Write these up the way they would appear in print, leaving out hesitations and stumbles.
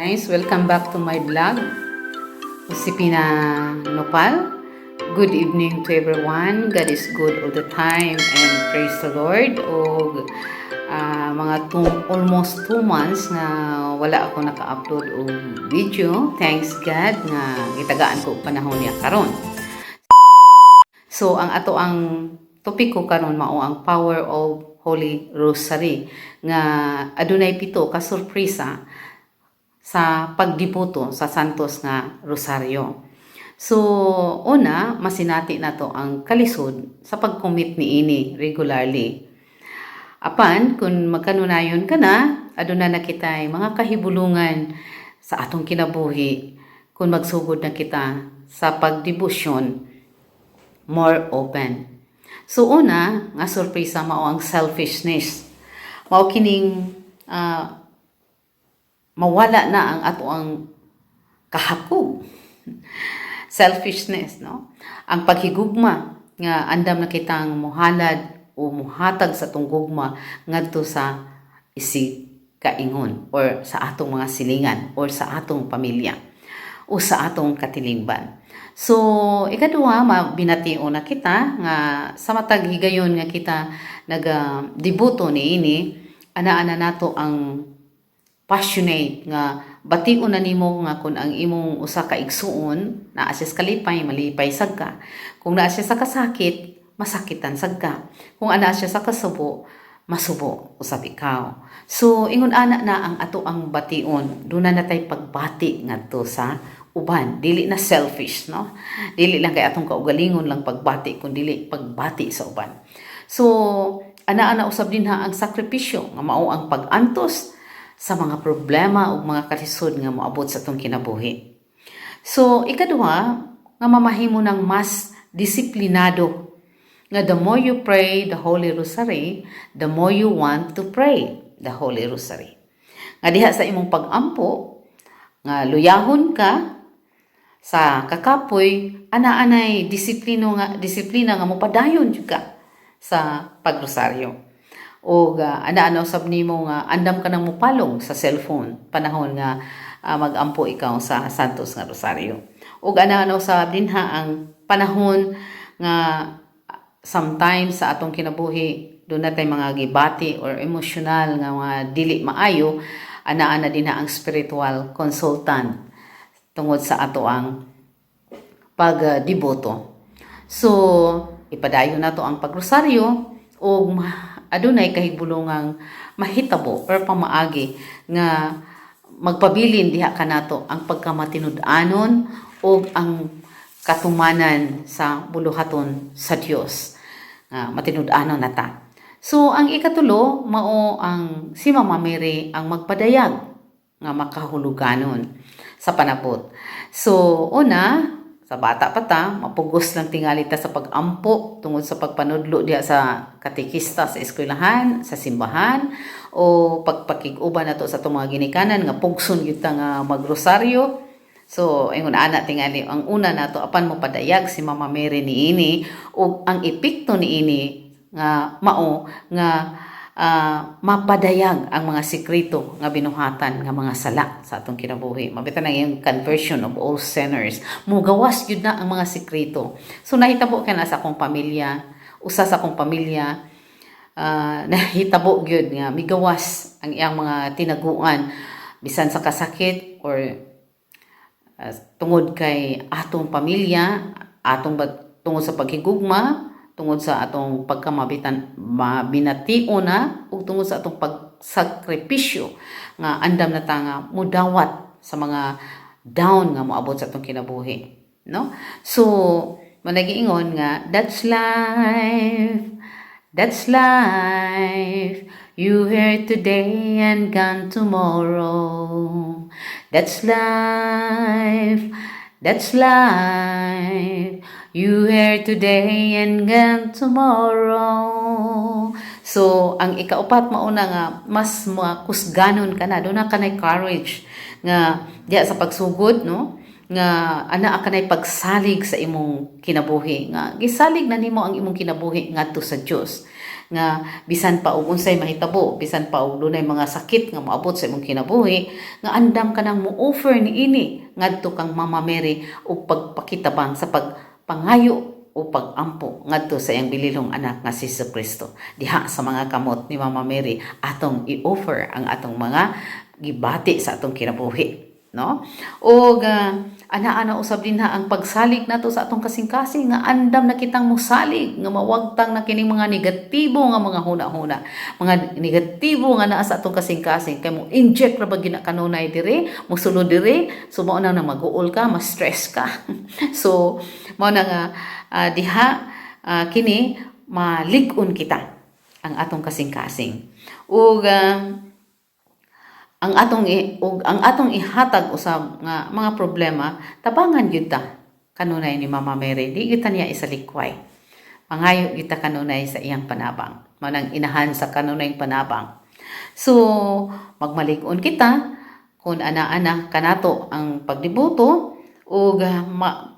Guys, welcome back to my vlog. Usipina Nopal. Good evening to everyone. God is good all the time and praise the Lord. O almost 2 months na wala ako naka-upload o video. Thanks God nga gitagaan ko panahon niya karon. So ang topic ko karon mao ang power of Holy Rosary nga adunay 7 ka sorpresa sa pagdiputo sa santos nga rosaryo. So, una, masinati na to ang kalisod sa pag-commit ni ini regularly. Apan, kung magkanunayon ka na, aduna na kita mga kahibulungan sa atong kinabuhi kung magsugod na kita sa pagdebosyon more open. So, una, nga sorpresa mao ang selfishness. Mao kining mawala na ang ato ang kahakog. Selfishness, no? Ang paghigugma nga andam na kitang muhalad o muhatag sa atong gugma ngadto sa isig kaingon or sa atong mga silingan or sa atong pamilya o sa atong katilingban. So, ikaduha, binatio na kita nga sa matag higayon nga kita nag-debuto niini, ana-ana nato ang passionate nga bation na nimo nga kung ang imong usa ka igsuon naa siya sa kalipay, malipay sad ka. Kung naa siya sa kasakit, masakitan sad ka. Kung ana siya sa kasubo, masubo usab ikaw. So ingon ana na ang ato ang bation, duna na tay pagbati ngadto sa uban, dili na selfish, no? Dili lang kay atong kaugalingon lang pagbati kun dili pagbati sa uban. So ana usab din ha ang sakripisyo nga mao ang pag-antos sa mga problema o mga kalisod nga moabot sa atong kinabuhi. So, ikaduha, nga mamahimo ng mas disiplinado. Nga the more you pray the Holy Rosary, the more you want to pray the Holy Rosary. Nga diha sa imong pag-ampo, nga luyahon ka sa kakapoy, ana-anay disiplina nga mopadayon jud ka sa pagrosaryo. O ana-ano sab nimo nga andam ka nang mupalong sa cellphone panahon nga mag-ampo ikaw sa Santos nga Rosaryo. O ana-ano sab dinha ang panahon nga sometimes sa atong kinabuhi doon natay mga gibati or emotional nga mga dili maayo, ana-ana dinha ang spiritual consultant tungod sa ato ang pagdeboto. So ipadayon nato ang pagrosaryo o adunay kahigulungang mahitabo or pamaagi nga magpabilin diha kanato ang pagkamatinud-anon o ang katumanan sa buluhaton sa Dios. Matinud-anon nata. So ang ikatulo mao ang si Mama Mary ang magpadayag nga makahuluganon sa panabot. So una, sa bata pa ta, mapugos lang tingali ta sa pag-ampo tungod sa pagpanudlo diha sa katekista sa eskwelahan, sa simbahan, o pagpakig-uban nato sa itong mga ginikanan nga pugson gyud ta nga magrosaryo. So ingon ana tingali ang una nato apan mo padayag si Mama Mary niini ug ang epekto niini nga mao nga mapadayag ang mga sikreto nga binuhatan nga mga sala sa atong kinabuhi. Mabitan na yung conversion of all sinners. Mugawas yun na ang mga sikreto. So nahitabo ka na sa akong pamilya, usa sa akong pamilya, nahitabo yun nga migawas ang iyang mga tinaguan bisan sa kasakit or tungod kay atong pamilya, tungod sa paghigugma, tungod sa atong mabinatio na o tungod sa atong pagsakripisyo nga andam na ta nga mudawat sa mga down nga moabot sa atong kinabuhi, no? So managiingon nga that's life, you here today and gone tomorrow. That's life, you here today and gone tomorrow. So, ang ikaupat mauna nga, mas makusganon ka na. Doon na ka na courage nga diya sa pagsugod, no? Nga ana ka na pagsalig sa imong kinabuhi. Nga gisalig na nimo ang imong kinabuhi ngadto sa Dios. nga bisan pa og unsay mahitabo, bisan pa og dunay mga sakit nga moabot sa imong kinabuhi, nga andam ka nang mo-offer niini ngadto kang Mama Mary og pagpakitabang sa pagpangayo o pag-ampo ngadto sa iyang bililong anak nga si Jesucristo. Diha sa mga kamot ni Mama Mary atong i-offer ang atong mga gibati sa atong kinabuhi, no? O ana usab din ang pagsalig nato sa atong kasing-kasing nga andam na kitang mosalig nga mawagtang na kining mga negatibo nga mga huna-huna, mga negatibo nga naa sa atong kasing-kasing kay mo inject ra ba ginakanunay dire, mosulod dire, so mao na mag-uol ka, ma-stress ka. So mao na nga diha kini malig-on kita ang atong kasing-kasing. Ug ang atong ihatag usab nga mga problema tabangan gyud ta kanunay ni Mama Mary, di gyud ta niya isalikway, mangayo gyud ta kanunay sa iyang panabang, manang inahan sa kanunay panabang. So magmalig-on kita kung ana-ana kanato ang pagdibuto ug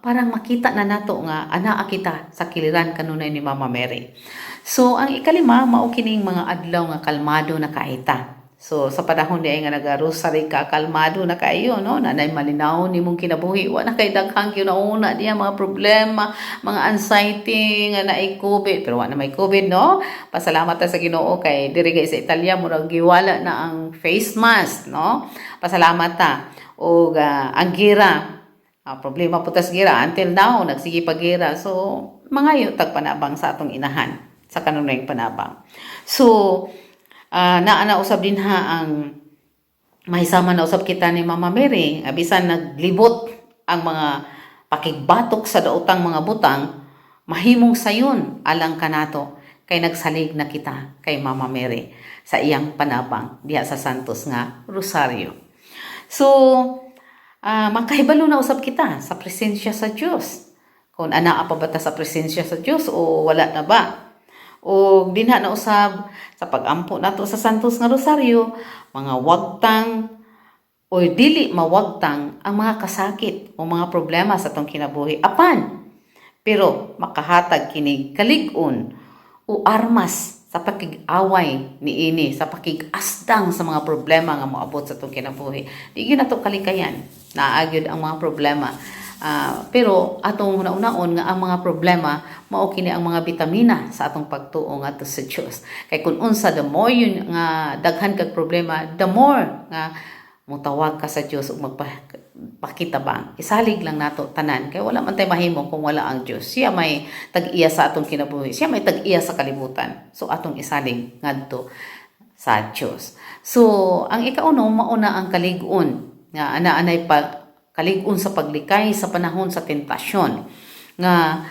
parang makita na nato nga anaa kita sa kiliran kanunay ni Mama Mary. So ang ikalima mao kining mga adlaw nga kalmado na kaita. So sa panahon diay nga naga-rosary ka, kalmado na kayo, no? Nanay malinaw nimong kinabuhi, wa na kay daghang kinauna diya mga problema, mga anxiety nga naay COVID, pero wa na may COVID, no? Pasalamat ta sa Ginoo kay diri sa Italia murag giwala na ang face mask, no? Pasalamat ta. O ang gira, problema putas gira until now nagsige pagira. So mangayo tag panabang sa atong inahan sa kanunay panabang. So naana usab din ang mahisama na usab kita ni Mama Mary, bisan naglibot ang mga pakigbatok sa daotang mga butang, mahimong sayon alang kanato kay nagsalig na kita kay Mama Mary sa iyang panabang diha sa Santos nga Rosario. So makahibalo na usab kita sa presensya sa Dios, kung anaa pa ba ta sa presensya sa Dios o wala na ba. O dinha na usab sa pag-ampo nato sa Santos nga Rosario, mga wagtang o dili mawagtang ang mga kasakit o mga problema sa atong kinabuhi apan, pero makahatag kinig kalig-on o armas sa pakig-away niini, sa pakig-asdang sa mga problema nga moabot sa atong kinabuhi. Di gyud nato kalikayan, naagyod ang mga problema. Pero atong una-unaon nga ang mga problema mao kini ang mga bitamina sa atong pagtuo ngadto sa Dios. Kay kun unsa the more yun nga daghan kag problema, the more nga mutawag ka sa Dios ug magpakitabang. Isalig lang nato tanan kay wala man tay mahimo kung wala ang Dios. Siya may tag-iya sa atong kinabuhi. Siya may tag-iya sa kalibutan. So atong isalig ngadto sa Dios. So ang ikauno mauna ang kalig-on nga ana-anay kalig-on sa paglikay sa panahon sa tentasyon nga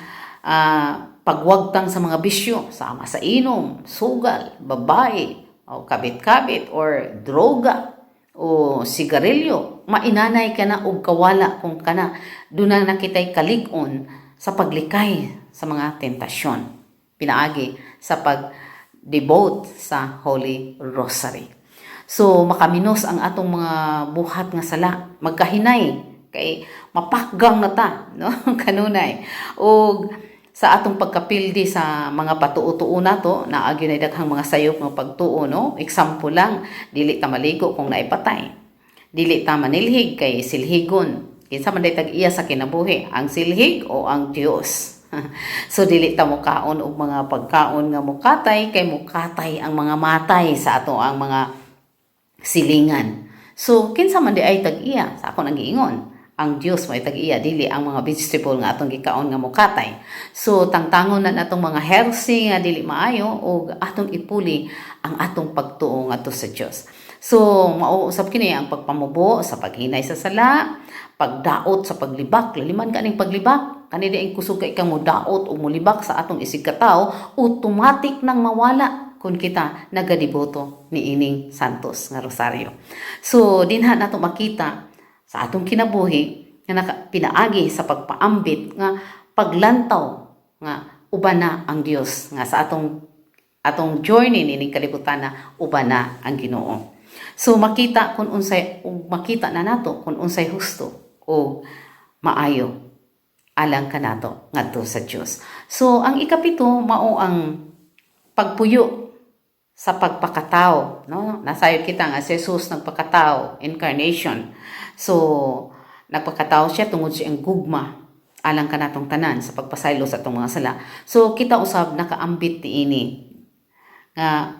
pagwagtang sa mga bisyo, sama sa inom, sugal, babae, o kabit-kabit, or droga, o sigarilyo. Mainanay ka na og kawala kung kana doon na nakitay kalig-on sa paglikay sa mga tentasyon. Pinaagi sa pag-devote sa Holy Rosary. So makaminos ang atong mga buhat nga sala, magkahinay kay mapakgang na ta, no? Kanunay. O sa atong pagkapildi sa mga patuo-tuo nato, naagyo na daghang mga sayop ng pagtuo, no? Example lang, dili ta maligo kung naipatay. Dili ta manilhig kay silhigon. Kinsa man day tag-iya sa kinabuhi, ang silhig o ang Dios. So dili ta mukaon og mga pagkaon nga mukatay kay mukatay ang mga matay sa ato ang mga silingan. So kinsa man di ay tag-iya sa ako nang giingon, ang Dios may tag-iya, dili ang mga vegetable nga atong gikaon nga mukatay. So tangtangon na natong mga healthy nga dili maayo o atong ipuli ang atong pagtuo ngadto sa Dios. So mauusab kini ang pagpamubo sa paghinay sa sala, pagdaot sa paglibak, laliman kaning paglibak, kanidi ang kusog kay kang modaot o mulibak sa atong isig katawo, automatic nang mawala kung kita nagadiboto ni ining Santos nga Rosario. So dinha nato makita sa atong kinabuhi nga pinaagi sa pagpaambit nga paglantaw nga uban na ang Dios, nga sa atong journey nining kalibutan na uban na ang Ginoo. So makita na nato kung unsay husto o maayo alang kanato ngadto sa Dios. So ang ikapito mao ang pagpuyo sa pagpakatao, no? Nasayod kita nga si Jesus nagpakatao, incarnation. So nagpakatao siya tungod siya ang gugma alang kanatong tanan sa pagpasaylo sa atong mga sala. So kita usab nakaambit ti ini nga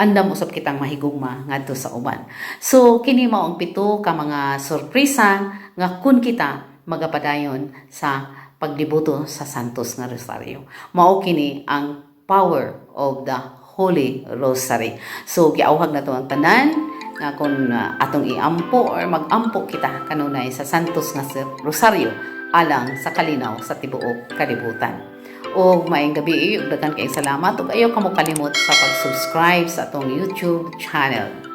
andam usab kitang mahigugma ngadto sa uban. So kini mao ang pito ka mga sorpresa nga kun kita magapadayon sa pagdibuto sa Santos nga Rosaryo. Mao kini ang power of the Holy Rosary. So giawhag na to ang tanan nga kung atong iampo or magampo kita kanunay sa Santos nga Rosaryo alang sa kalinaw sa tibuok kalibutan. O maayong gabi, ug daghan kay salamat ug ayaw kamo kalimot sa pag-subscribe sa atong YouTube channel.